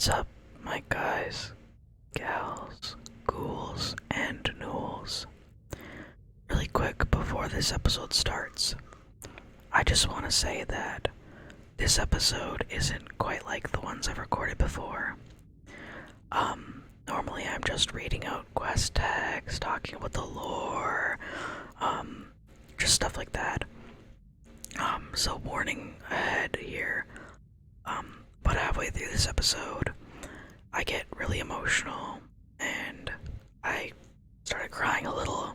What's up, my guys, gals, ghouls, and gnolls? Really quick before this episode starts, I just want to say that this episode isn't quite like the ones I've recorded before. Normally I'm just reading out quest tags, talking about the lore, just stuff like that. So warning ahead here. But halfway through this episode, I get really emotional and I started crying a little,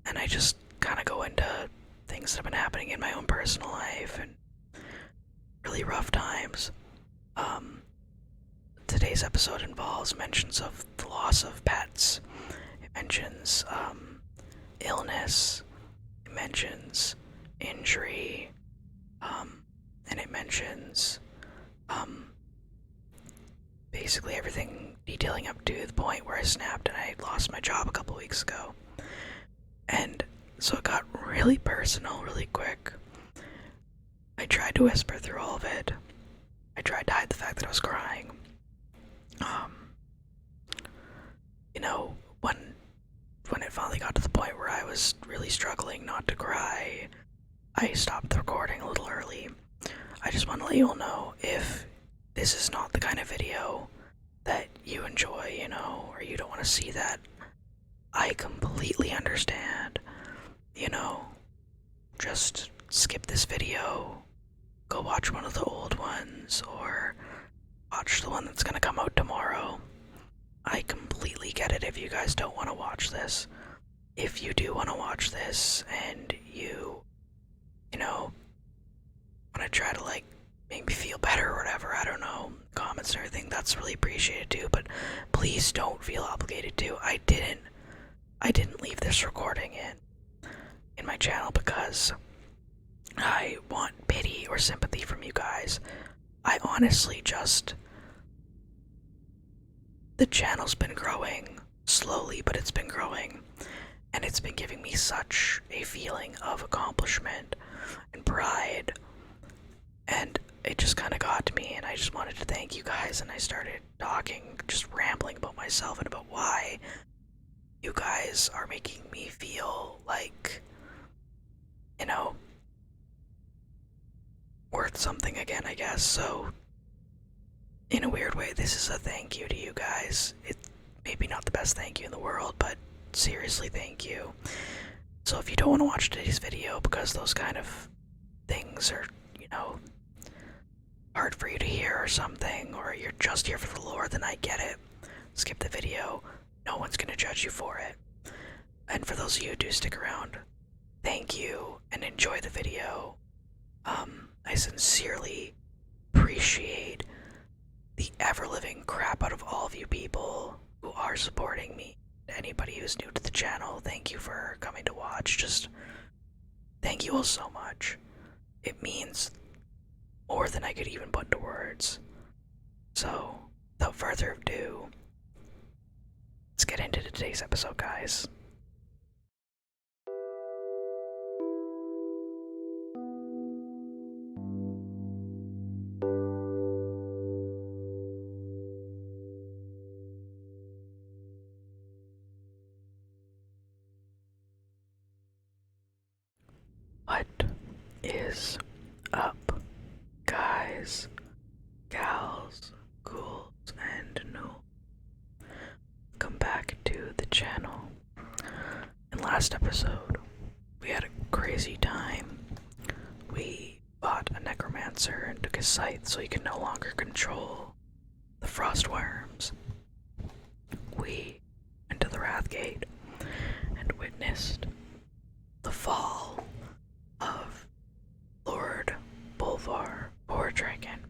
and I just kind of go into things that have been happening in my own personal life and really rough times. Today's episode involves mentions of the loss of pets. It mentions illness. It mentions injury. And it mentions basically everything detailing up to the point where I snapped and I lost my job a couple weeks ago. And so it got really personal really quick. I tried to whisper through all of it. I tried to hide the fact that I was crying. When it finally got to the point where I was really struggling not to cry, I stopped the recording a little early. I just want to let you all know, if this is not the kind of video that you enjoy, or you don't want to see that, I completely understand. Just skip this video, go watch one of the old ones, or watch the one that's gonna come out tomorrow. I completely get it if you guys don't want to watch this. If you do want to watch this and you want to try to make me feel better or whatever, I don't know, comments and everything, that's really appreciated too, but please don't feel obligated to. I didn't leave this recording in my channel because I want pity or sympathy from you guys. I honestly the channel's been growing slowly, but it's been growing, and it's been giving me such a feeling of accomplishment and pride, and it just kind of got to me, and I just wanted to thank you guys, and I started talking, just rambling about myself and about why you guys are making me feel like, worth something again, I guess. So in a weird way, this is a thank you to you guys. It's maybe not the best thank you in the world, but seriously, thank you. So if you don't want to watch today's video because those kind of things are, hard for you to hear or something, or you're just here for the lore, then I get it. Skip the video. No one's gonna judge you for it. And for those of you who do stick around, thank you and enjoy the video. I sincerely appreciate the ever-living crap out of all of you people who are supporting me. Anybody who's new to the channel, thank you for coming to watch. Just thank you all so much. It means more than I could even put into words. So, without further ado, let's get into today's episode, guys. What is up, guys, gals, ghouls, and gnolls? Welcome back to the channel. In last episode, we had a crazy time. We bought a necromancer and took his scythe so he could no longer control the frost worms. We went to the Wrathgate and witnessed the fall of Lord Bolvar Dragon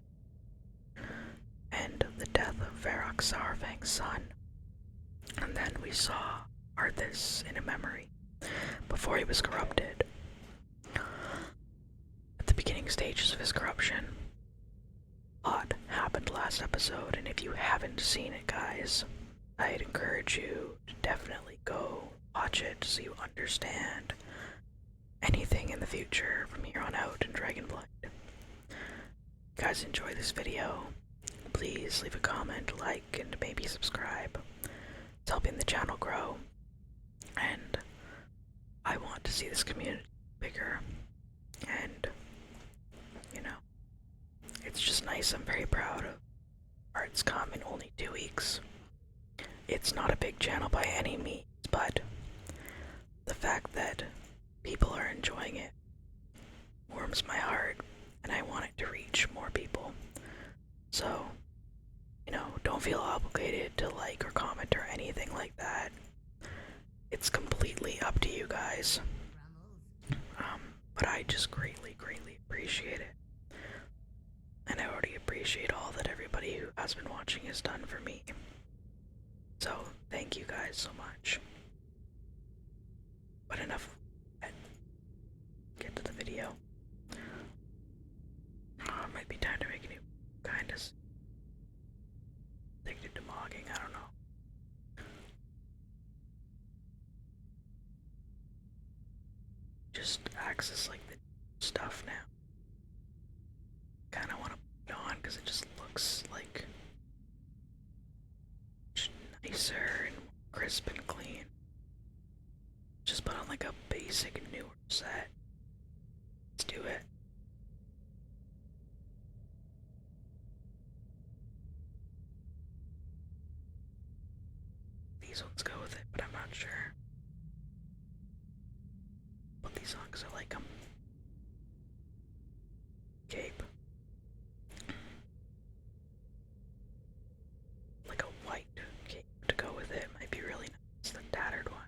and the death of Varrock Sourfang's son. And then we saw Arthas in a memory before he was corrupted. At the beginning stages of his corruption, a lot happened last episode, and if you haven't seen it, guys, I'd encourage you to definitely go watch it so you understand anything in the future from here on out in Dragonblight. If you guys enjoy this video, please leave a comment, like, and maybe subscribe. It's helping the channel grow, and I want to see this community bigger, and, you know, it's just nice. I'm very proud of where it's come in only 2 weeks. It's not a big channel by any means, but the fact that people are enjoying it warms my heart, and I want it to reach more people. So, you know, don't feel obligated to like or comment or anything like that. It's completely up to you guys. But I just greatly appreciate it. And I already appreciate all that everybody who has been watching has done for me. So, thank you guys so much. But enough of that. Get to the video. It might be time to make a new kind of addicted to mogging, I don't know. Just access like the stuff now. Kinda wanna put it on because it just looks like nicer and crisp and clean. Just put on like a basic newer set. Let's do it. These ones go with it, but I'm not sure what these songs are like. Cape. Like a white cape to go with it might be really nice. The tattered one.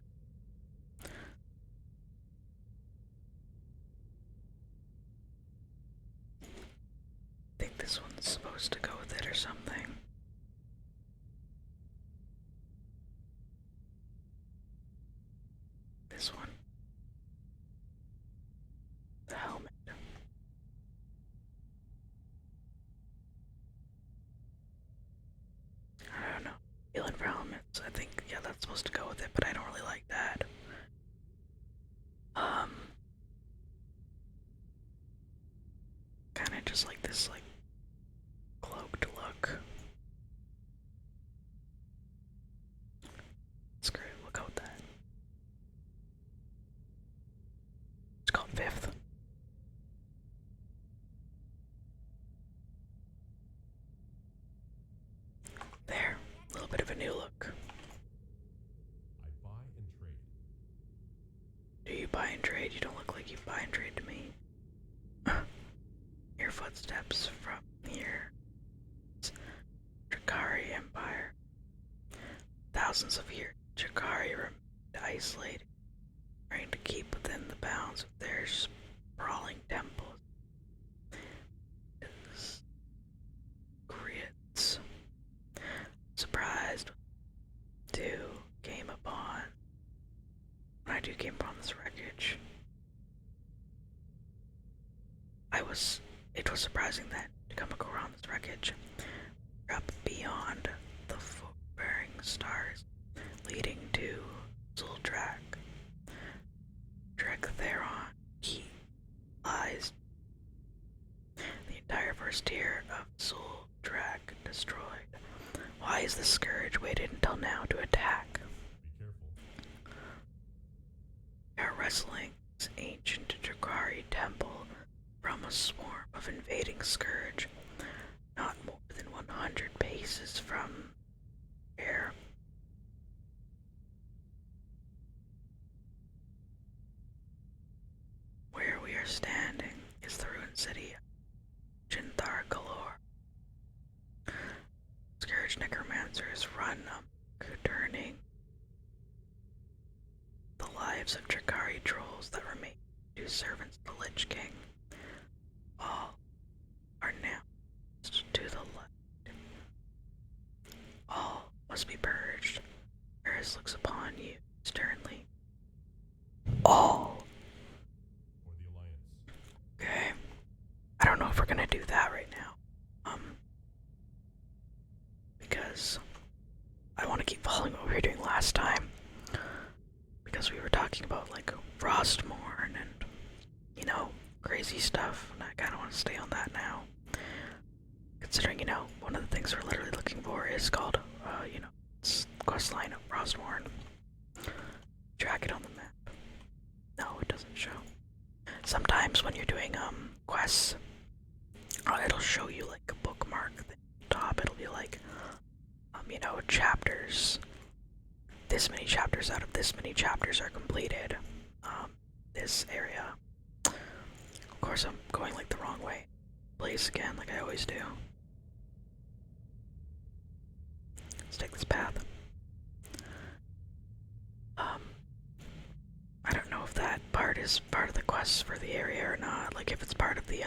I think this one's supposed to go with it or something. This one. The helmet. I don't know. Healing for helmets. I think, yeah, that's supposed to go with it, but I don't really like that. Kinda just like this, like, cloaked look. Screw it, we'll go with that. It's called Fifth. There, a little bit of a new look. I buy and trade. Do you buy and trade? You don't look like you buy and trade to me. Your footsteps from here. Drakari Empire. Thousands of years, Drakari remained isolated, trying to keep within the bounds of their sprawling temples. Grits. Surprised when I came upon this wreckage. It was surprising that to come around this wreckage, up beyond the foot-bearing stars leading to Zuldrak. Theron, he lies. The entire first tier of Zuldrak destroyed. Why is the Scourge waited until now to attack? Be careful. They are wrestling this ancient Drakari temple from a swarm of invading Scourge, not more than 100 paces from here. Where we are standing is the ruined city of Jinthar Galore. Scourge necromancers run amok, turning the lives of Drakari trolls that remain to servants of the Lich King. All are now to the light. All must be purged. Eris looks upon you sternly. All. For the Alliance. Okay. I don't know if we're gonna do that right now. Because I want to keep following what we were doing last time. Because we were talking about like Frostmourne and, you know, crazy stuff, and I kind of want to stay on that now. Considering, you know, one of the things things we're literally looking for is called, it's questline of Frostmourne. Track it on the map. No, it doesn't show. Sometimes when you're doing quests, it'll show you like a bookmark at the top. It'll be like, chapters. This many chapters out of this many chapters are completed. This area. Of course, I'm going like the wrong way. Place again, like I always do. Let's take this path. I don't know if that part is part of the quests for the area or not. Like if it's part of the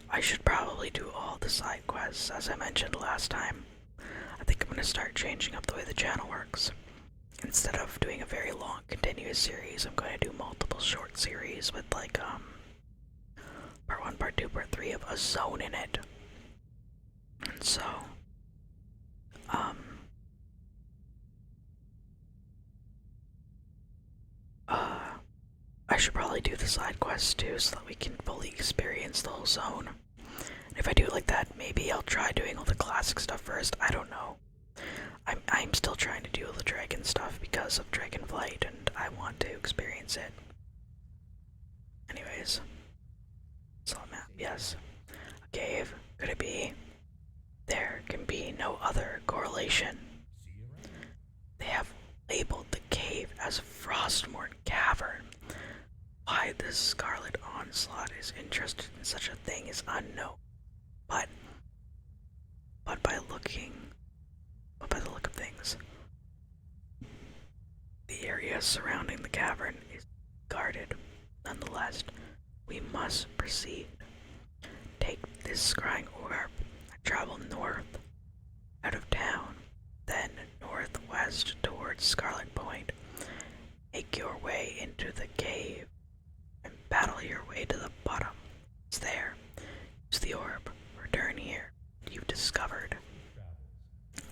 I should probably do all the side quests, as I mentioned last time. I think I'm gonna start changing up the way the channel works. Instead of doing a very long continuous series, I'm going to do multiple short series with like part 1, part 2, part 3 of a zone in it. And so I should probably do the side quests too so that we can fully experience the whole zone. And if I do it like that, maybe I'll try doing all the classic stuff first. I don't know. I'm still trying to do all the dragon stuff because of Dragonflight, and I want to experience it. Anyways, slot map, yes. A cave, could it be? There can be no other correlation. They have labeled the cave as Frostmourne Cavern. Why the Scarlet Onslaught is interested in such a thing is unknown. But by the look of things, the area surrounding the cavern is guarded. Nonetheless, we must proceed. Take this scrying orb and travel north out of town, then northwest towards Scarlet Point. Make your way into the cave and battle your way to the bottom. It's there. Use the orb. Return here. You've discovered.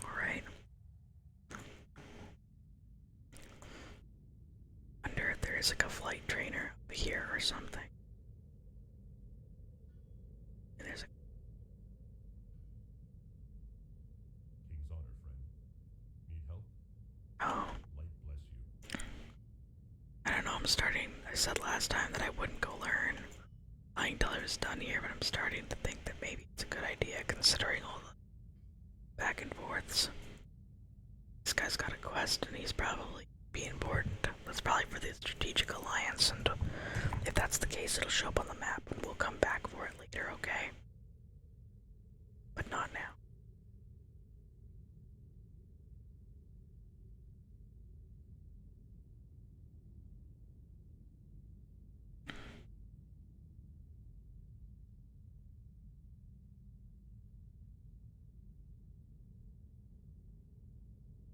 Alright. Wonder if there is like a flight trainer up here or something. And there's a King's honor, friend. Need help? oh, Light bless you. I don't know, I said last time that I wouldn't go learn flying till I was done here, but I'm starting to think that maybe it's a good idea considering all the back and forths. This guy's got a quest and he's probably be important. That's probably for the Strategic Alliance, and if that's the case, it'll show up on the map and we'll come back for it later, okay? But not now.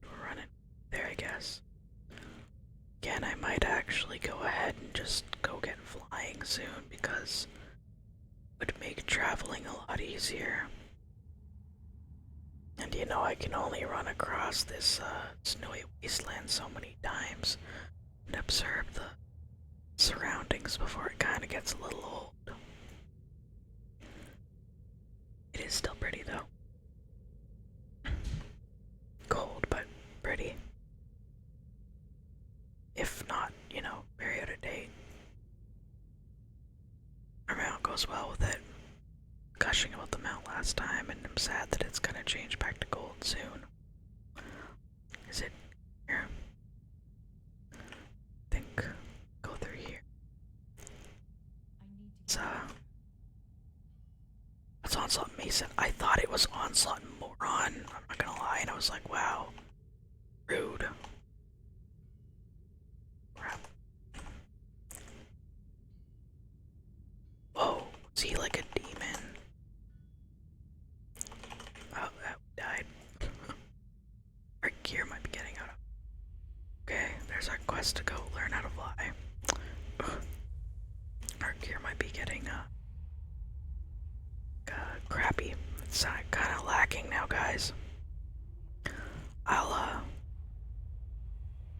We're running there, I guess. Again, I might actually go ahead and just go get flying soon because it would make traveling a lot easier. And I can only run across this snowy wasteland so many times and observe the surroundings before it kind of gets a little old. It is still pretty though. Cold, but pretty. If not, very out of date. Our mount goes well with it. Gushing about the mount last time, and I'm sad that it's gonna change back to gold soon. Is it here? I think go through here. It's Onslaught Mason. I thought it was Onslaught Moron. I'm not gonna lie, and I was like, wow, rude. Crap. Whoa, was he like a demon? Oh, that died. Our gear might be getting out of. Okay, there's our quest to go learn how to fly. Our gear might be getting crappy. It's kind of lacking now, guys. I'll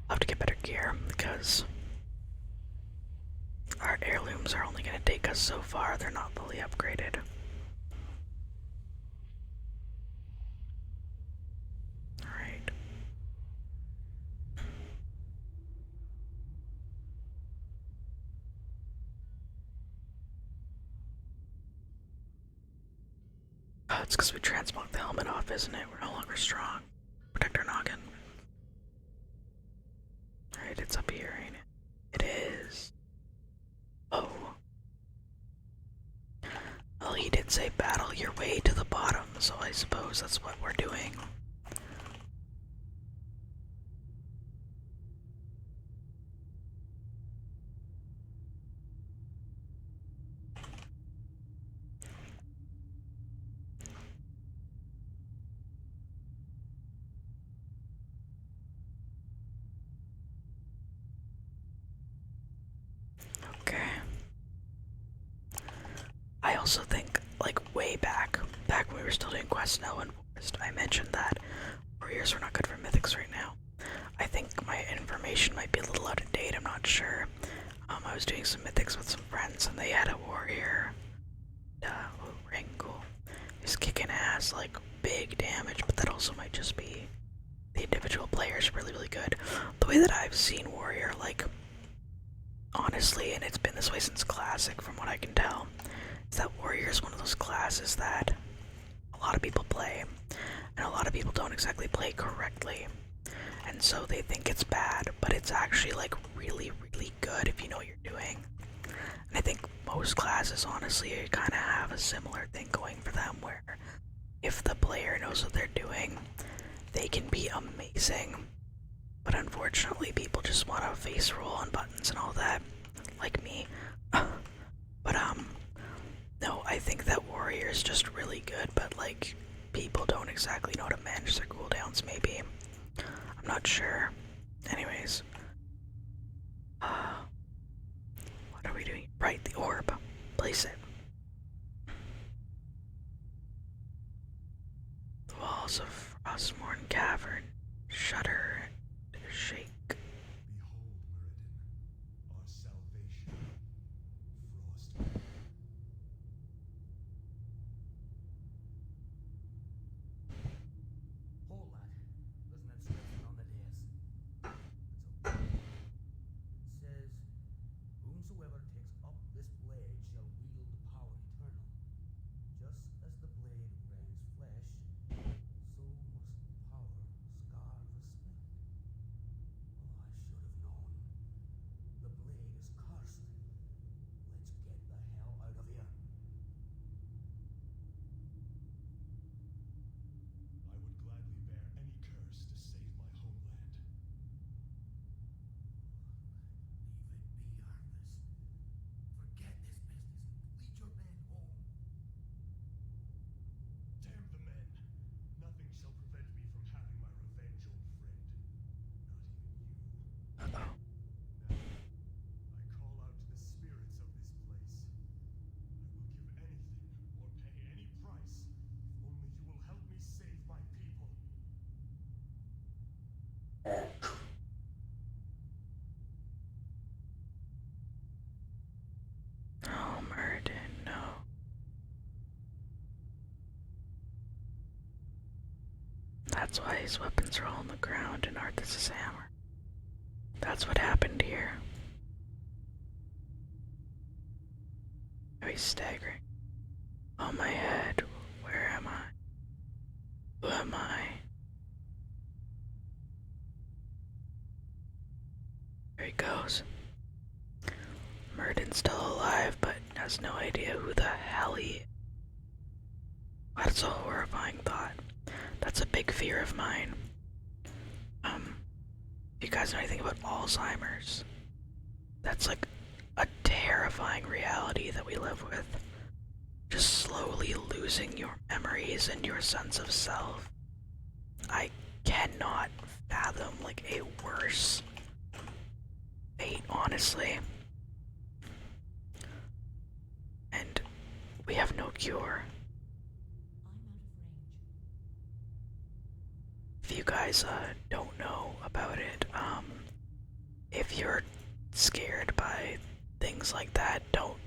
have to get better gear because our heirlooms are only going to take us so far. They're not fully upgraded. it's because we transmog the helmet off, isn't it? We're no longer strong. Protect our noggin. Alright, it's up here, ain't it? It is. Oh. Well, he did say battle your way to the bottom, so I suppose that's what we're doing. Okay. I also think, like, way back when we were still doing Quest Snow and Forest, I mentioned that warriors were not good for mythics right now. I think my information might be a little out of date, I'm not sure. I was doing some mythics with some friends and they had a warrior. Ring, cool. He's kicking ass, like, big damage, but that also might just be the individual players really, really good. The way that I've seen warrior, like, honestly, and it's been this way since Classic from what I can tell, is that warrior is one of those classes that a lot of people play, and a lot of people don't exactly play correctly. And so they think it's bad, but it's actually like really, really good if you know what you're doing. And I think most classes, honestly, kind of have a similar thing going for them where if the player knows what they're doing, they can be amazing. But unfortunately, people just want to face roll on buttons and all that, like me. But no, I think that warrior is just really good, but like people don't exactly know how to manage their cooldowns, maybe. I'm not sure. Anyways. What are we doing? Right, the orb. Place it. The walls of Frostmourne Cavern shudder and shake. Behold, Mirrodin, our salvation. Frost. Hold that. There's an inscription on the dais. It's okay. It says, whomsoever takes up this blade shall wield power eternal. Just as the blade rends flesh, so must power scar the spirit. Oh, I should have known. The blade is cursed. Let's get the hell out of here. I would gladly bear any curse to save my homeland. Leave it be, Arthas. Forget this business and lead your men home. Damn the men! Nothing shall prevent me from having my revenge, old friend. Not even you. Uh-oh. Now, I call out to the spirits of this place. I will give anything or pay any price if only you will help me save my people. Oh, Murden, no. That's why his weapons are all on the ground and Arthas' hammer. That's what happened here. Oh, he's staggering. Oh, my head. Where am I? Who am I? There he goes. Murden's still alive, but has no idea who the hell he is. That's a horrifying thought. That's a big fear of mine. If you guys know anything about Alzheimer's, that's like a terrifying reality that we live with. Just slowly losing your memories and your sense of self. I cannot fathom like a worse fate, honestly. And we have no cure. If you guys don't know about it, if you're scared by things like that, don't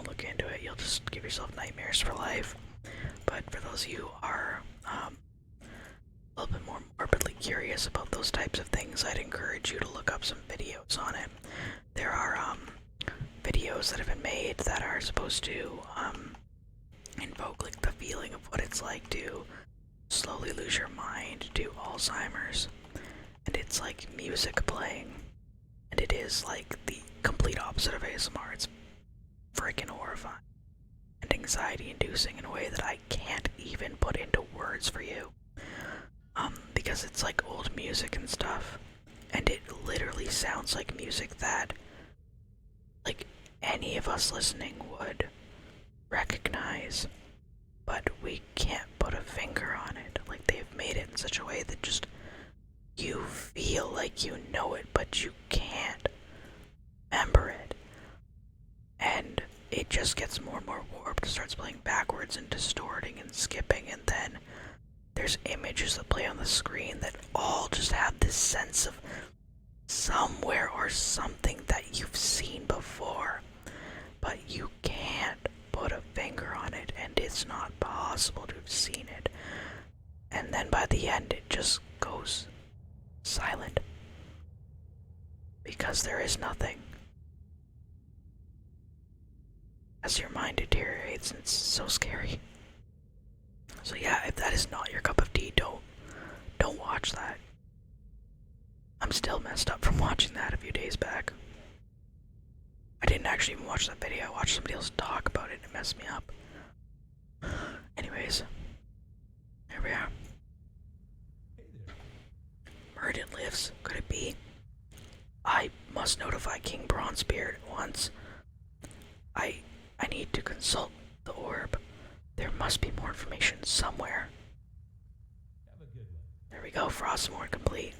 look into it. You'll just give yourself nightmares for life. But for those of you who are a little bit more morbidly curious about those types of things, I'd encourage you to look up some videos on it. There are videos that have been made that are supposed to invoke like the feeling of what it's like to slowly lose your mind to Alzheimer's. And it's like music playing. And it is like the complete opposite of ASMR. It's freaking horrifying and anxiety inducing in a way that I can't even put into words for you. Because it's like old music and stuff. And it literally sounds like music that like any of us listening would recognize, but we can't put a finger on it. Like they've made it in such a way that just you feel like you know it, but you can't remember it. And it just gets more and more warped, starts playing backwards and distorting and skipping, and then there's images that play on the screen that all just have this sense of somewhere or something that you've seen before, but you can't put a finger on it, and it's not possible to have seen it. And then by the end, it just goes silent. Because there is nothing. As your mind deteriorates, and it's so scary. So yeah, if that is not your cup of tea, don't watch that. I'm still messed up from watching that a few days back. I didn't actually even watch that video. I watched somebody else talk about it and it messed me up. Anyways, here we are. Murden lives. Could it be? I must notify King Bronzebeard at once. I need to consult the orb. There must be more information somewhere. There we go, Frostmourne complete.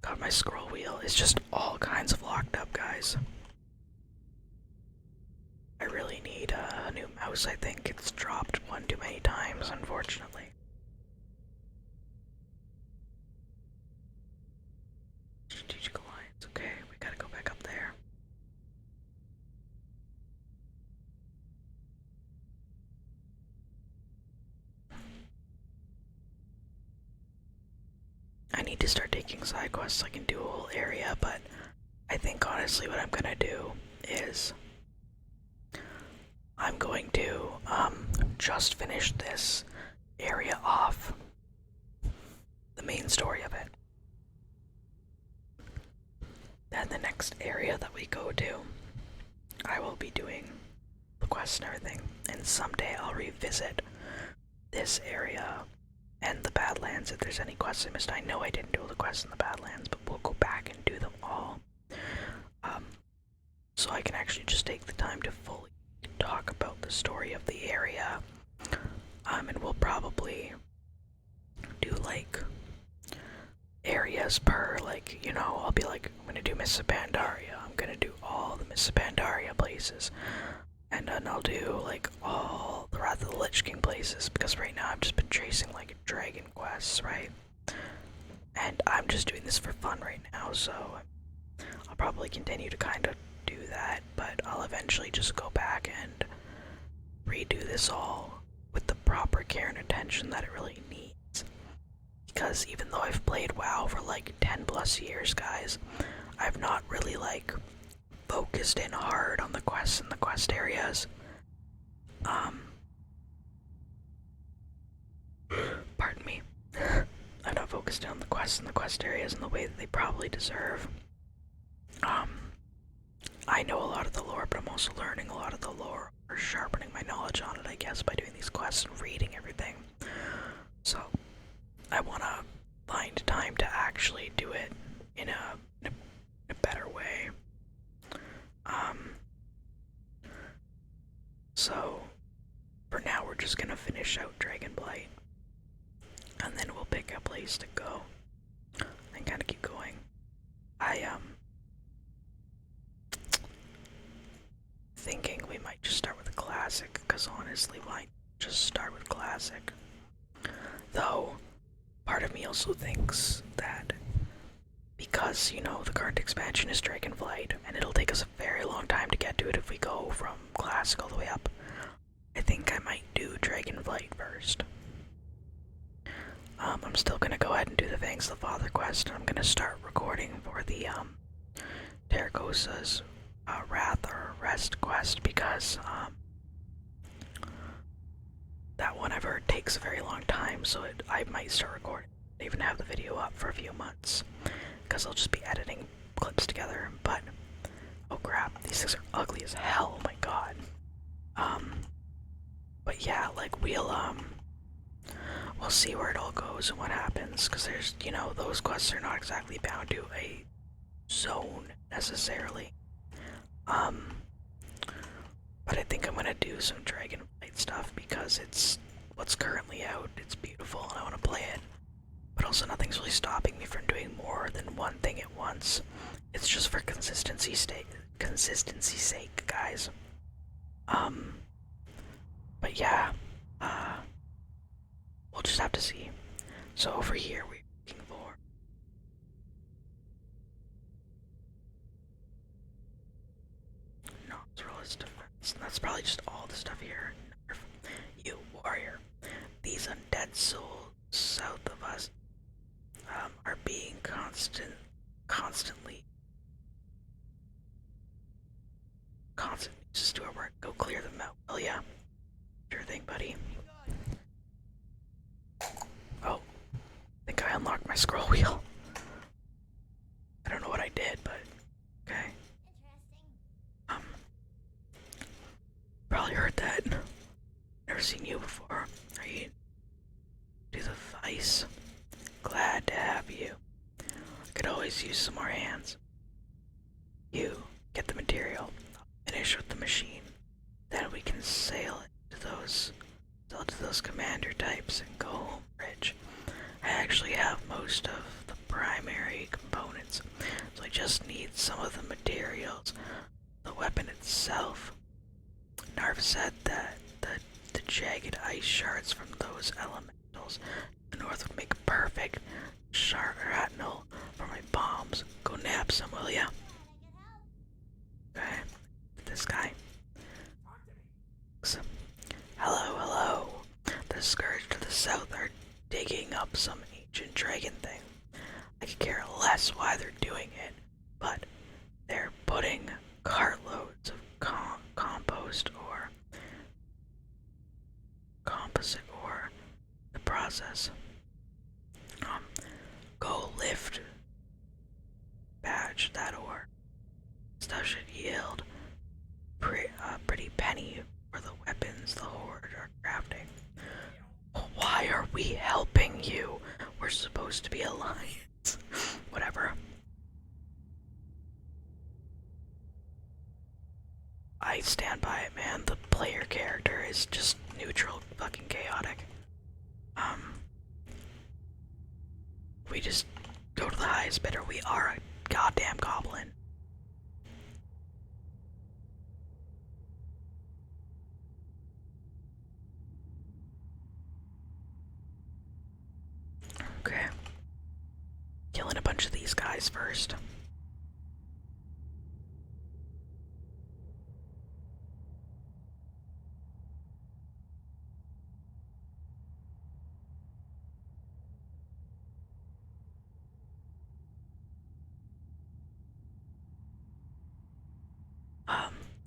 Got my scroll wheel. It's just all kinds of locked up, guys. I really need a new mouse, I think. It's dropped one too many times, unfortunately. Strategic Alliance. Okay, we gotta go back up there. I need to start taking side quests so I can do a whole area, but I think honestly what I'm gonna do is I'm going to just finish this area off, the main story of it. Then the next area that we go to, I will be doing the quests and everything, and someday I'll revisit this area and the Badlands if there's any quests I missed. I know I didn't do all the quests in the Badlands, but we'll go back and do them all. So I can actually just take the time to fully talk about the story of the area. And we'll probably do like areas per, like, you know, I'll be like, I'm gonna do Miss Pandaria, I'm gonna do all the Miss Pandaria places, and then I'll do like all the Wrath of the Lich King places, because right now I've just been chasing like dragon quests, right? And I'm just doing this for fun right now, so I'll probably continue to kind of do that, but I'll eventually just go back and redo this all with the proper care and attention that it really needs. Because even though I've played WoW for like 10 plus years, guys, I've not really like focused in hard on the quests and the quest areas. Pardon me. I've not focused in on the quests and the quest areas in the way that they probably deserve. I know a lot of the lore, but I'm also learning a lot of the lore, or sharpening my knowledge on it, I guess, by doing these quests and reading everything. So, I want to find time to actually do it in a better way. So, for now, we're just gonna finish out Dragonblight, and then we'll pick a place to go, and kind of keep going. Thinking we might just start with a classic, because honestly, why just start with classic? Though, part of me also thinks that because, you know, the current expansion is Dragonflight, and it'll take us a very long time to get to it if we go from classic all the way up, I think I might do Dragonflight first. I'm still gonna go ahead and do the Fangs of the Father quest, and I'm gonna start recording for the Terracosa's Wrath or Rest quest, because that one I've heard takes a very long time, so I might start recording. I even have the video up for a few months, because I'll just be editing clips together. But oh crap, these things are ugly as hell. Oh my god. But yeah, like we'll see where it all goes and what happens, because there's, you know, those quests are not exactly bound to a zone necessarily. But I think I'm gonna do some Dragonflight stuff because it's what's currently out. It's beautiful and I want to play it. But also nothing's really stopping me from doing more than one thing at once. It's just for consistency's sake, guys. But yeah, we'll just have to see. So over here we're looking for Nostralist defense. And that's probably just all the stuff here. You warrior. These undead souls south of us are being constantly just do our work. Go clear them out. Oh yeah. Sure thing, buddy. Oh, I think I unlocked my scroll wheel. I don't know what I did, but okay. Probably heard that. Never seen you before. Are you do the vice? Glad to have you. Could always use some more hands. You get the material. I'll finish with the machine. Then we can sell to those commander types and go home rich. I actually have most of the primary components, so I just need some of the materials. The weapon itself. Narv said that the jagged ice shards from those elementals the north would make a perfect shrapnel for my bombs. Go nab some, will ya? Okay, this guy. Hello, hello. The Scourge to the south are digging up some ancient dragon thing. I could care less why they're doing it, but they're putting cartloads of composite ore in the process. Go lift badge that ore. Stuff should yield pretty penny for the weapons the Horde are crafting. Why are we helping you? We're supposed to be alliance. Whatever. I stand by it, man. The player character is just neutral, fucking chaotic. We just go to the highest bidder. We are a goddamn goblin. Okay. Killing a bunch of these guys first.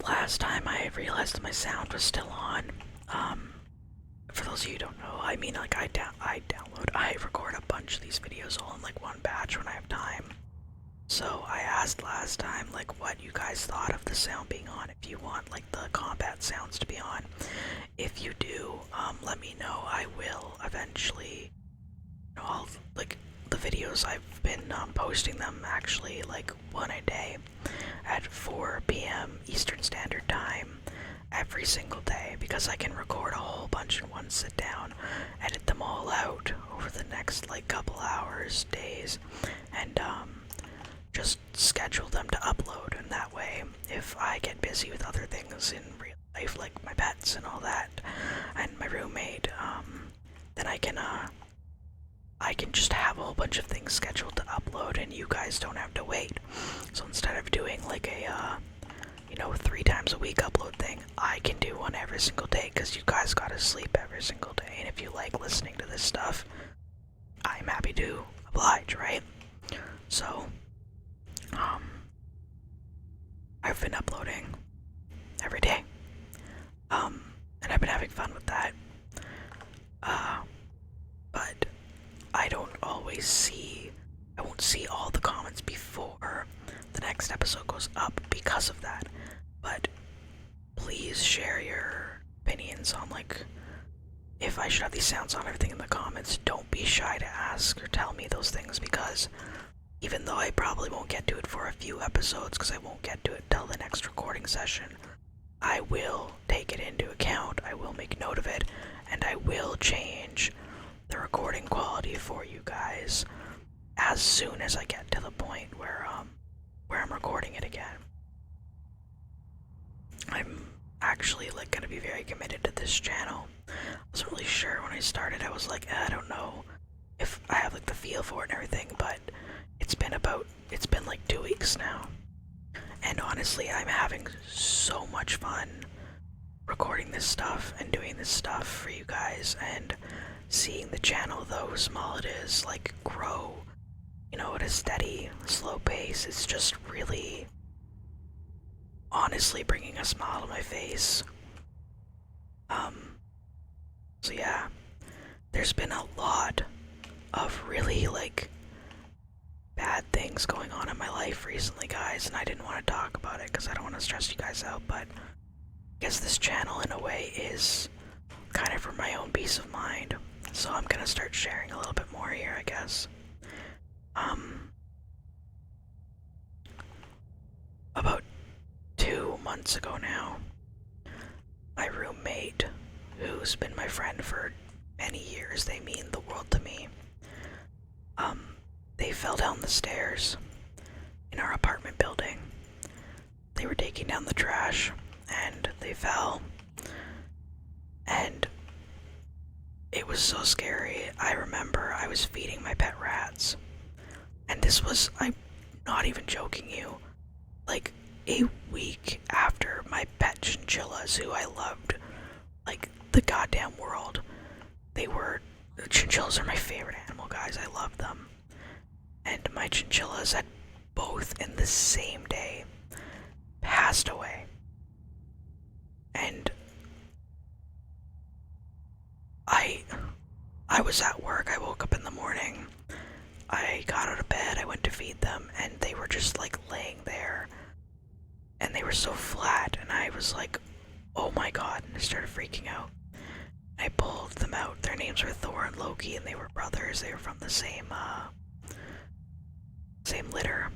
Last time I realized my sound was still on. For those of you who don't know, I mean, like, I record a bunch of these videos all in like one batch when I have time. So I asked last time, like, what you guys thought of the sound being on, if you want, like, the combat sounds to be on. If you do, let me know. I will eventually, you know, I'll, like, the videos I've been posting them actually, like, one a day at 4 p.m. Eastern Standard Time every single day, because I can record a whole bunch in one sit down, edit them all out over the next, like, couple hours, days, and just schedule them to upload. And that way, if I get busy with other things in real life, like my pets and all that, and my roommate, then I can just have a whole bunch of things scheduled to upload, and you guys don't have to wait. So instead of doing like a 3 times a week upload thing, I can do one every single day, because you guys gotta sleep every single day, and if you like listening to this stuff, I'm happy to oblige, right? So I've been uploading every day, and I've been having fun with that. see all the comments before the next episode goes up because of that. But please share your opinions on, like, if I should have these sounds on, everything in the comments. Don't be shy to ask or tell me those things, because even though I probably won't get to it for a few episodes, because I won't get to it till the next recording session, I will take it into account, I will make note of it, and I will change the recording quality for you guys as soon as I get to the point where I'm recording it again. I'm actually like gonna be very committed to this channel. I wasn't really sure when I started. I was like, I don't know if I have like the feel for it and everything, but it's been like 2 weeks now. And honestly, I'm having so much fun recording this stuff and doing this stuff for you guys, and seeing the channel, though small it is, like grow, you know, at a steady, slow pace. It's just really, honestly, bringing a smile to my face. So yeah, there's been a lot of really, like, bad things going on in my life recently, guys, and I didn't want to talk about it because I don't want to stress you guys out, but I guess this channel, in a way, is kind of for my own peace of mind. So I'm gonna start sharing a little bit more here, I guess. About 2 months ago now, my roommate, who's been my friend for many years, they mean the world to me, they fell down the stairs in our apartment building. They were taking down the trash, and they fell, and it was so scary. I remember I was feeding my pet rats, and this was, I'm not even joking you, like a week after my pet chinchillas, who I loved like the goddamn world. Chinchillas are my favorite animal, guys. I love them. And my chinchillas had both in the same day passed away. And I was at work. I woke up in the morning. I got out of bed. I went to feed them, and they were just like laying there. And they were so flat, and I was like, oh my god, and I started freaking out. I pulled them out. Their names were Thor and Loki, and they were brothers. They were from the same litter.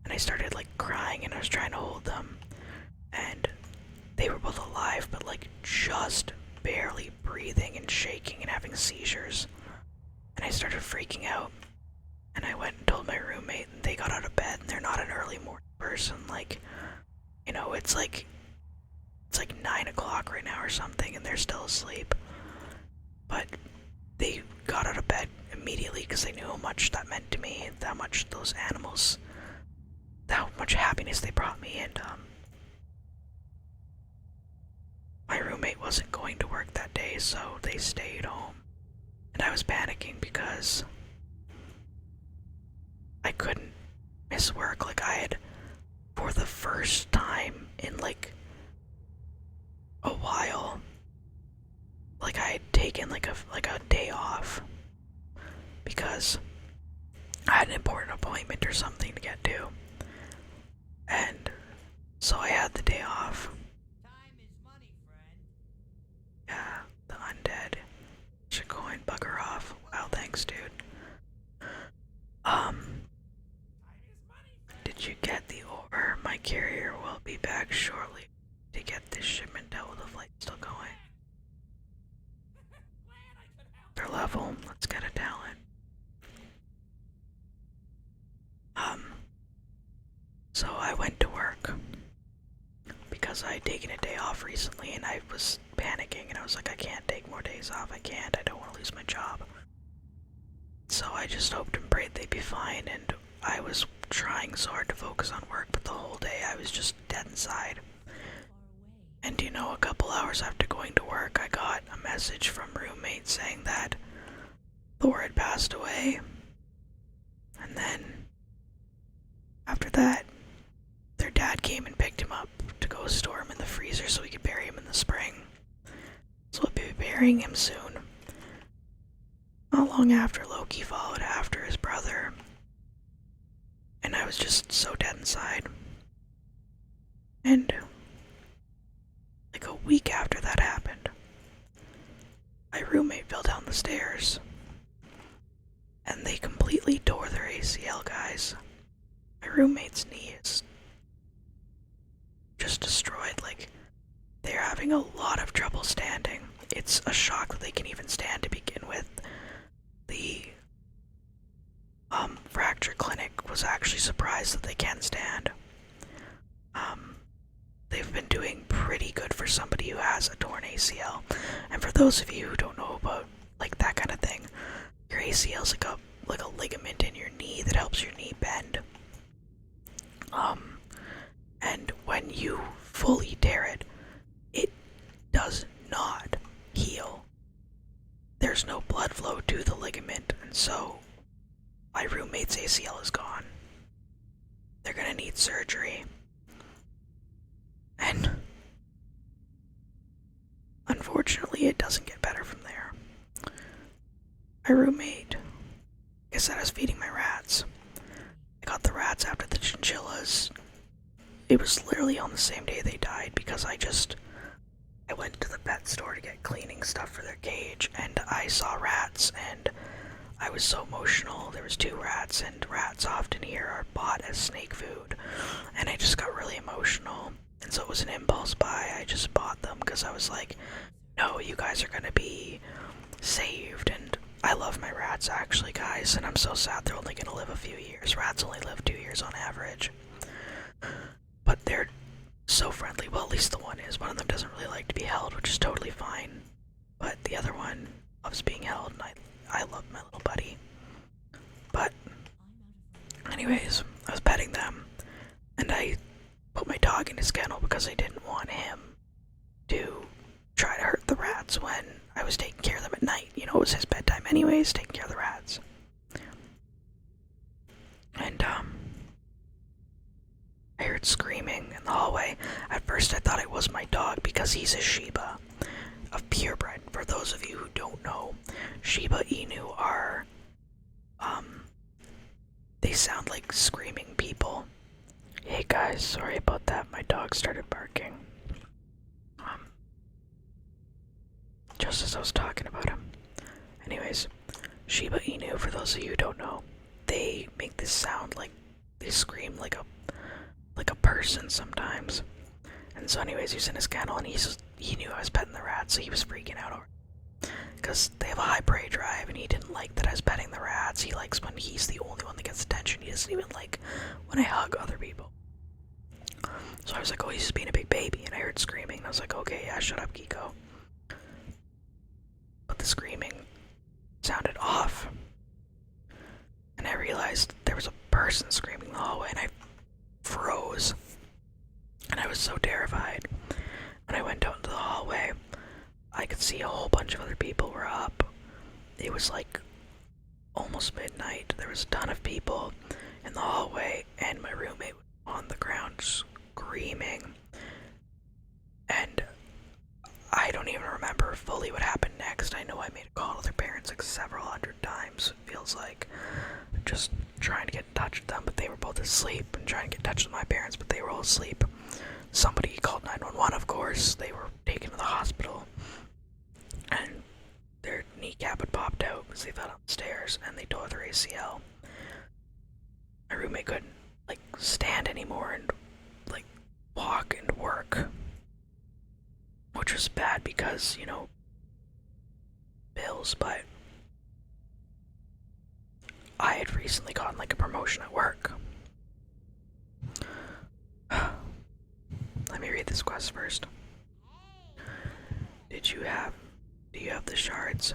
And I started like crying, and I was trying to hold them. And they were both alive, but like just barely breathing and shaking and having seizures. And I started freaking out. And I went and told my roommate, and they got out of bed, and they're not an early morning person. Like, you know, it's like 9 o'clock right now or something, and they're still asleep. But they got out of bed immediately because they knew how much that meant to me, how much those animals, how much happiness they brought me. And my roommate wasn't going to work that day, so they stayed home. And I was panicking because I couldn't miss work. Like, I had, for the first time in like a while, like I had taken like a day off because I had an important appointment or something to get to, and so I had the day off. Time is money, friend. Yeah, the undead should coin bugger off. Wow, thanks, dude. Did you get the ore? My carrier will be back shortly to get this shipment out with the flight still going. Their level, let's get a talent. So I went to work because I had taken a day off recently, and I was panicking, and I was like, I can't take more days off. I don't want to lose my job. So I just hoped and prayed they'd be fine, and I was trying so hard to focus on work, but the whole day I was just dead inside. And you know, a couple hours after going to work, I got a message from roommates saying that Thor had passed away. And then, after that, their dad came and picked him up to go store him in the freezer so we could bury him in the spring. So we'll be burying him soon. Not long after, Loki followed after his brother, was just so dead inside. And like a week after that happened, my roommate fell down the stairs. And they completely tore their ACL, guys. My roommate's knee is just destroyed. Like, they're having a lot of trouble standing. It's a shock that they can even stand to begin with. The fracture clinic was actually surprised that they can stand. They've been doing pretty good for somebody who has a torn ACL. And for those of you who don't know about like that kind of thing, your ACL is like a ligament in your knee that helps your knee bend. And when you fully tear it, it does not heal. There's no blood flow to the ligament, and so my roommate's ACL is gone. They're gonna need surgery. And unfortunately, it doesn't get better from there. My roommate, like I said, I was feeding my rats. I got the rats after the chinchillas. It was literally on the same day they died because I went to the pet store to get cleaning stuff for their cage, and I saw rats, and I was so emotional. There was 2 rats, and rats often here are bought as snake food, and I just got really emotional. And so it was an impulse buy. I just bought them because I was like, no, you guys are gonna be saved. And I love my rats, actually, guys, and I'm so sad they're only gonna live a few years. Rats only live 2 years on average. But they're so friendly. Well, at least the one is. One of them doesn't really like to be held, which is totally fine. But the other one loves being held, and I love my little buddy. But anyways, I was petting them, and I put my dog in his kennel because I didn't want him to try to hurt the rats when I was taking care of them at night. You know, it was his bedtime anyways, taking care of the rats. And I heard screaming in the hallway. At first I thought it was my dog because he's a Shiba of purebred. For those of you who don't know, Shiba Inu are, they sound like screaming people. Hey guys, sorry about that, my dog started barking. Just as I was talking about him. Anyways, Shiba Inu, for those of you who don't know, they make this sound like, they scream like a person sometimes. And so anyways, he's in his kennel, and he knew I was petting the rats, so he was freaking out over it. Because they have a high prey drive, and he didn't like that I was petting the rats. He likes when he's the only one that gets attention. He doesn't even like when I hug other people. So I was like, oh, he's just being a big baby, and I heard screaming, and I was like, okay, yeah, shut up, Kiko. But the screaming sounded off, and I realized there was a person screaming in the hallway, and I froze, and I was so terrified. When I went out into the hallway, I could see a whole bunch of other people were up. It was like almost midnight. There was a ton of people in the hallway, and my roommate was on the ground screaming. And I don't even remember fully what happened next. I know I made a call to their parents like several hundred times, it feels like, just trying to get in touch with them, but they were both asleep, and trying to get in touch with my parents, but they were all asleep. Somebody called 911, of course. They were taken to the hospital, and their kneecap had popped out because they fell down the stairs, and they tore their ACL. My roommate couldn't, like, stand anymore and, like, walk and work, which was bad because, you know, bills, but I had recently gotten like a promotion at work. Let me read this quest first. Do you have the shards?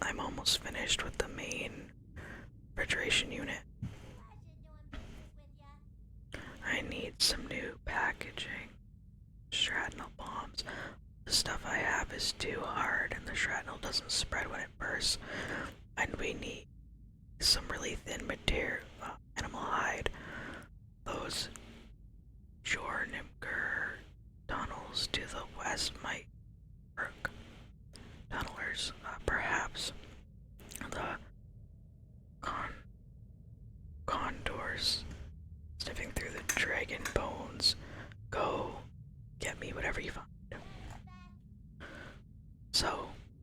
I'm almost finished with the main refrigeration unit. I need some new packaging. Shrapnel bombs. The stuff I have is too hard, and the shrapnel doesn't spread when it bursts. And we need some really thin material, animal hide. Those Jornimger tunnels to the west might work. Tunnelers, perhaps. The contours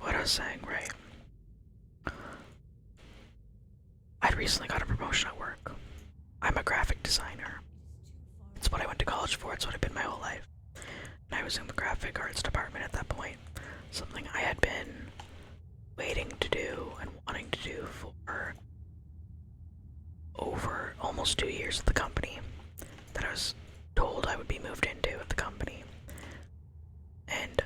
what I was saying, right? I'd recently got a promotion at work. I'm a graphic designer. It's what I went to college for, it's what I've been my whole life. And I was in the graphic arts department at that point. Something I had been waiting to do and wanting to do for over almost 2 years at the company that I was told I would be moved into at the company. And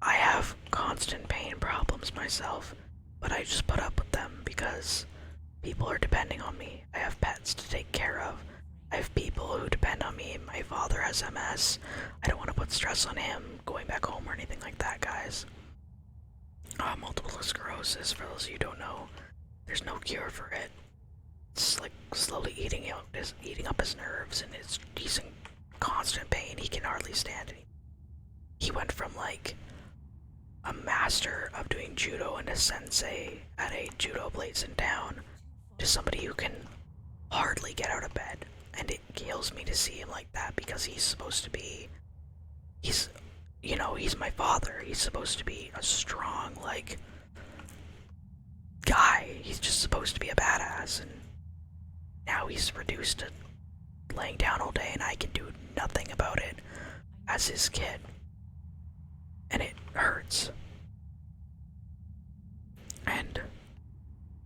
I have constant pain problems myself, but I just put up with them because people are depending on me. I have pets to take care of. I have people who depend on me. My father has MS. I don't want to put stress on him going back home or anything like that, guys. Multiple sclerosis, for those of you who don't know, there's no cure for it. It's like slowly eating up his nerves, and he's in constant pain. He can hardly stand it. He went from like a master of doing judo and a sensei at a judo place in town to somebody who can hardly get out of bed. And it kills me to see him like that because he's supposed to be, he's my father. He's supposed to be a strong, like, guy. He's just supposed to be a badass, and now he's reduced to laying down all day and I can do nothing about it as his kid. And it hurts. And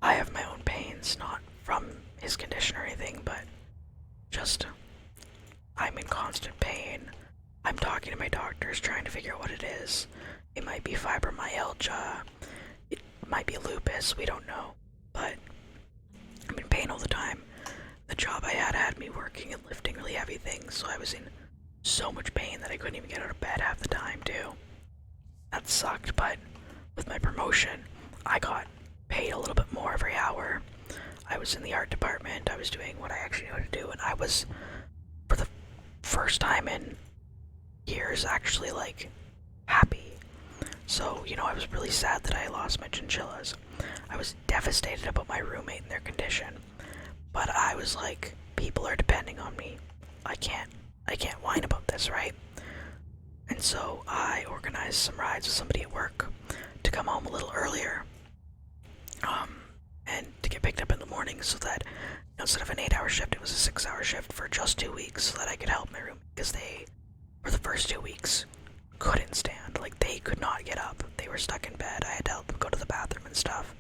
I have my own pains, not from his condition or anything, but just I'm in constant pain. I'm talking to my doctors trying to figure out what it is. It might be fibromyalgia. It might be lupus, we don't know. But I'm in pain all the time. The job I had me working and lifting really heavy things, so I was in so much pain that I couldn't even get out of bed half the time too. That sucked, but with my promotion, I got paid a little bit more every hour. I was in the art department, I was doing what I actually knew how to do, and I was, for the first time in years, actually, like, happy. So, I was really sad that I lost my chinchillas. I was devastated about my roommate and their condition. But I was like, people are depending on me. I can't whine about this, right? And so I organized some rides with somebody at work to come home a little earlier. And to get picked up in the morning so that instead of an 8-hour shift, it was a 6-hour shift for just 2 weeks so that I could help my roommate, because they, for the first 2 weeks, couldn't stand. Like, they could not get up. They were stuck in bed. I had to help them go to the bathroom and stuff.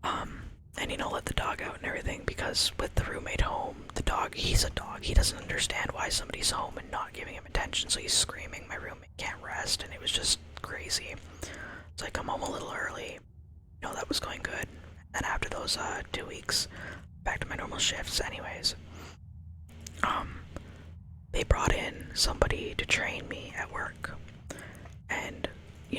And let the dog out and everything, because with the roommate home, the dog, he's a dog. He doesn't understand why somebody's home and not giving him attention, so he's screaming. My roommate can't rest, and it was just crazy. So I come home a little early. That was going good. And after those 2 weeks, back to my normal shifts anyways. They brought in somebody to train me at work. And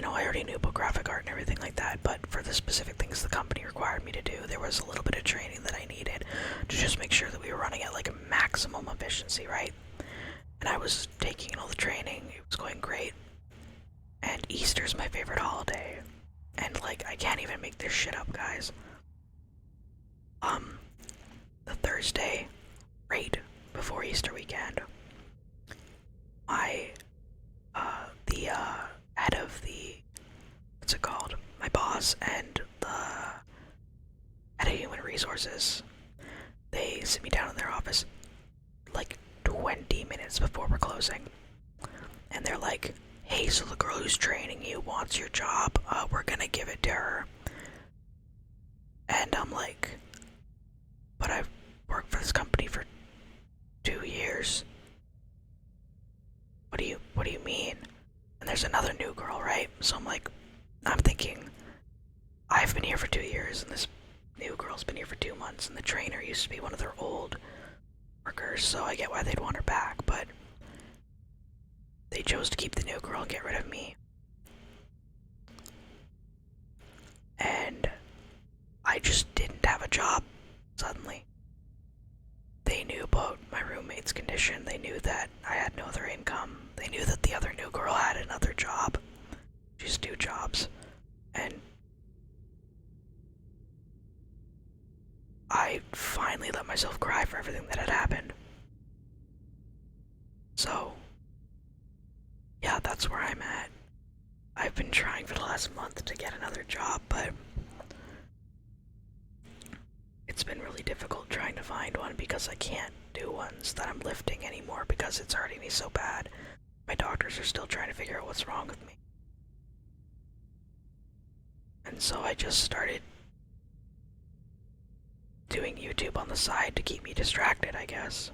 I already knew about graphic art and everything like that, but for the specific things the company required me to do, there was a little bit of training that I needed to just make sure that we were running at like a maximum efficiency, right? And I was taking all the training, it was going great. And Easter's my favorite holiday. And like, I can't even make this shit up, guys. The Thursday, right before Easter weekend, the head of the, what's it called? My boss and the head of human resources, they sit me down in their office like 20 minutes before we're closing. And they're like, hey, so the girl who's training you wants your job. We're gonna give it to her. And I'm like, but I've worked for this company for 2 years. What do you mean? And there's another new girl, right? So I'm thinking, I've been here for 2 years, and this new girl's been here for 2 months, and the trainer used to be one of their old workers, so I get why they'd want her back, but they chose to keep the new girl and get rid of me. And I just didn't have a job, suddenly. They knew about my roommate's condition, they knew that I had no other income, they knew that the other new girl had another job. She's 2 jobs. And I finally let myself cry for everything that had happened. So, yeah, that's where I'm at. I've been trying for the last month to get another job, but it's been really difficult trying to find one because I can't do ones that I'm lifting anymore because it's hurting me so bad. My doctors are still trying to figure out what's wrong with me. And so I just started doing YouTube on the side to keep me distracted, I guess.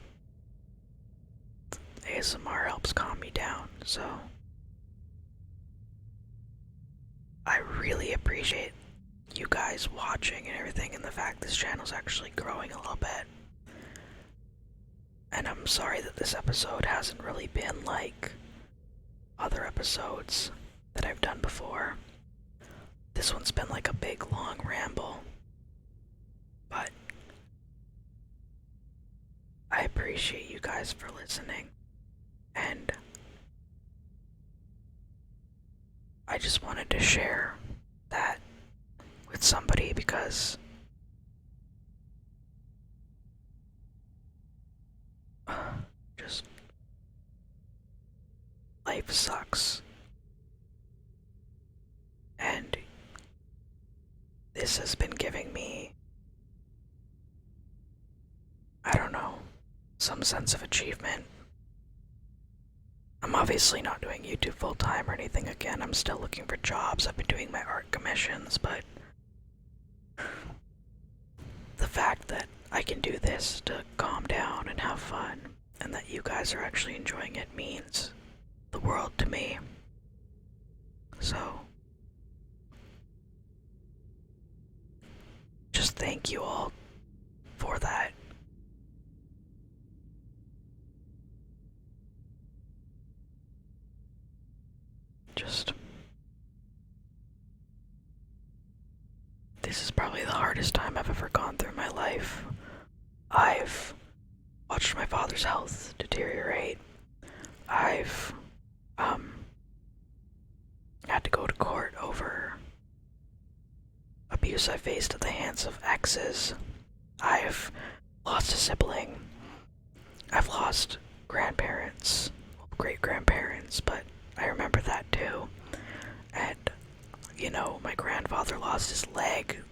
ASMR helps calm me down, so I really appreciate you guys watching and everything, and the fact this channel's actually growing a little bit. And I'm sorry that this episode hasn't really been like other episodes that I've done before. This one's been like a big long ramble, but I appreciate you guys for listening, and I just wanted to share that with somebody because just life sucks, and this has been giving me, I don't know, some sense of achievement. I'm obviously not doing YouTube full time or anything again. I'm still looking for jobs. I've been doing my art commissions, but the fact that I can do this to calm down and have fun, and that you guys are actually enjoying it, means the world to me. So, just thank you all for that. This is probably the hardest time I've ever gone through in my life. I've watched my father's health deteriorate. I've had to go to court over abuse I faced at the hands of exes. I've lost a sibling. I've lost grandparents, great-grandparents, but I remember that too. And, you know, my grandfather lost his leg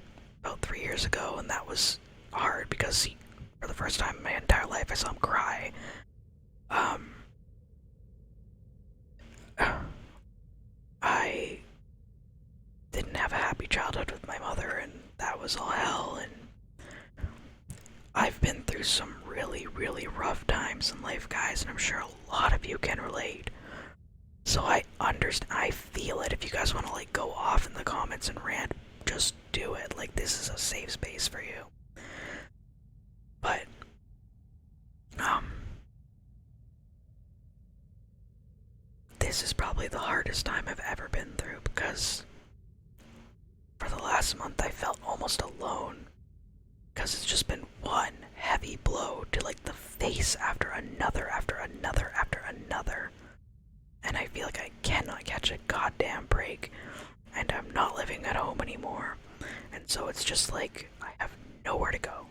about 3 years ago, and that was hard because for the first time in my entire life, I saw him cry. I didn't have a happy childhood with my mother, and that was all hell, and I've been through some really, really rough times in life, guys, and I'm sure a lot of you can relate. So I understand, I feel it. If you guys want to like go off in the comments and rant, just do it. Like, this is a safe space for you. But, this is probably the hardest time I've ever been through because for the last month I felt almost alone because it's just been one heavy blow to like the face after another, after another, after another. And I feel like I cannot catch a goddamn break, and I'm not living at home anymore. And so it's just like, I have nowhere to go.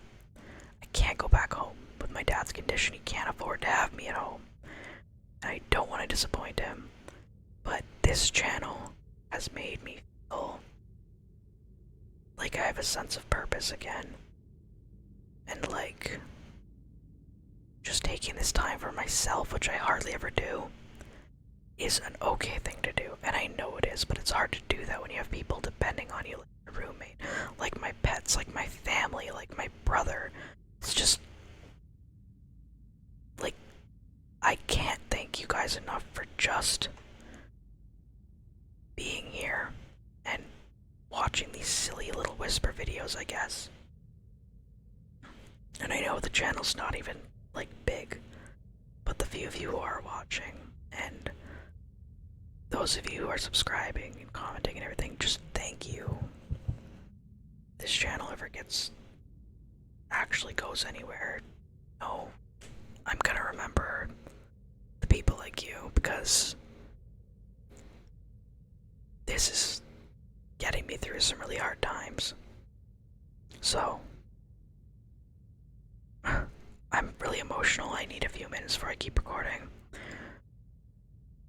I can't go back home. With my dad's condition, he can't afford to have me at home. And I don't want to disappoint him. But this channel has made me feel like I have a sense of purpose again. And like, just taking this time for myself, which I hardly ever do, is an okay thing to do. And I know it is, but it's hard to do that when you have people depending on you, like your roommate, like my pets, like my family, like my brother. It's just, like, I can't thank you guys enough for just being here and watching these silly little whisper videos, I guess. And I know the channel's not even, like, big, but the few of you who are watching, and those of you who are subscribing and commenting and everything, just thank you. If this channel ever actually goes anywhere, no, I'm gonna remember the people like you, because this is getting me through some really hard times. So, I'm really emotional. I need a few minutes before I keep recording.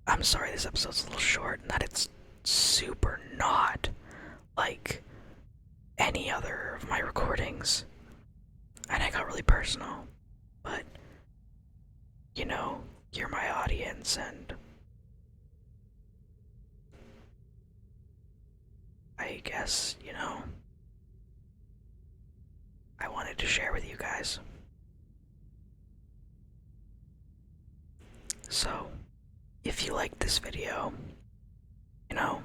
I'm sorry this episode's a little short and that it's super not like any other of my recordings. And I got really personal. But, you know, you're my audience, and I guess, you know, I wanted to share with you guys. So, if you liked this video, you know,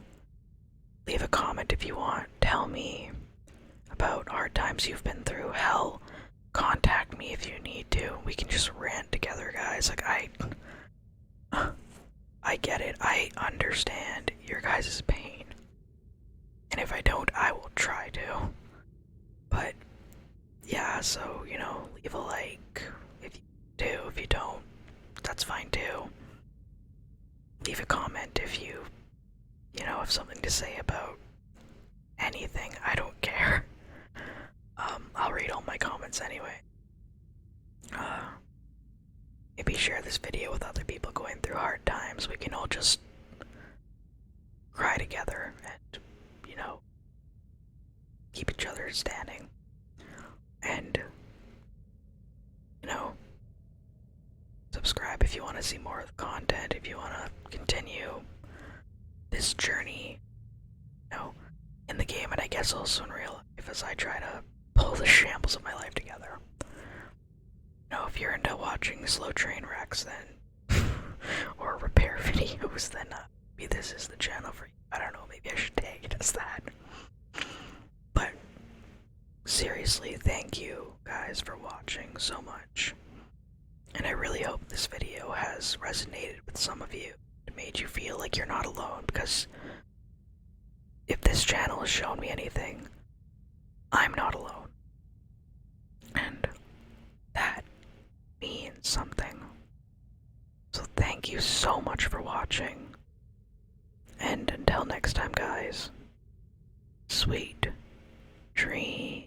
leave a comment if you want. Tell me about hard times you've been through. Hell, contact me if you need to. We can just rant together, guys. Like, I get it. I understand your guys' pain. And if I don't, I will try to. But, yeah, so, you know, leave a like if you do. If you don't, that's fine too. Leave a comment if you have something to say about anything. I don't care. I'll read all my comments anyway. Maybe share this video with other people going through hard times. We can all just cry together and, you know, keep each other standing. And, you know, subscribe if you want to see more of the content, if you want to continue this journey, you know, in the game, and I guess also in real life as I try to pull the shambles of my life together. You know, if you're into watching slow train wrecks, then or repair videos, then maybe this is the channel for you. I don't know, maybe I should tag it as that. But seriously, thank you guys for watching so much. And I really hope this video has resonated with some of you. It made you feel like you're not alone, because if this channel has shown me anything, I'm not alone. And that means something. So thank you so much for watching. And until next time, guys, sweet dreams.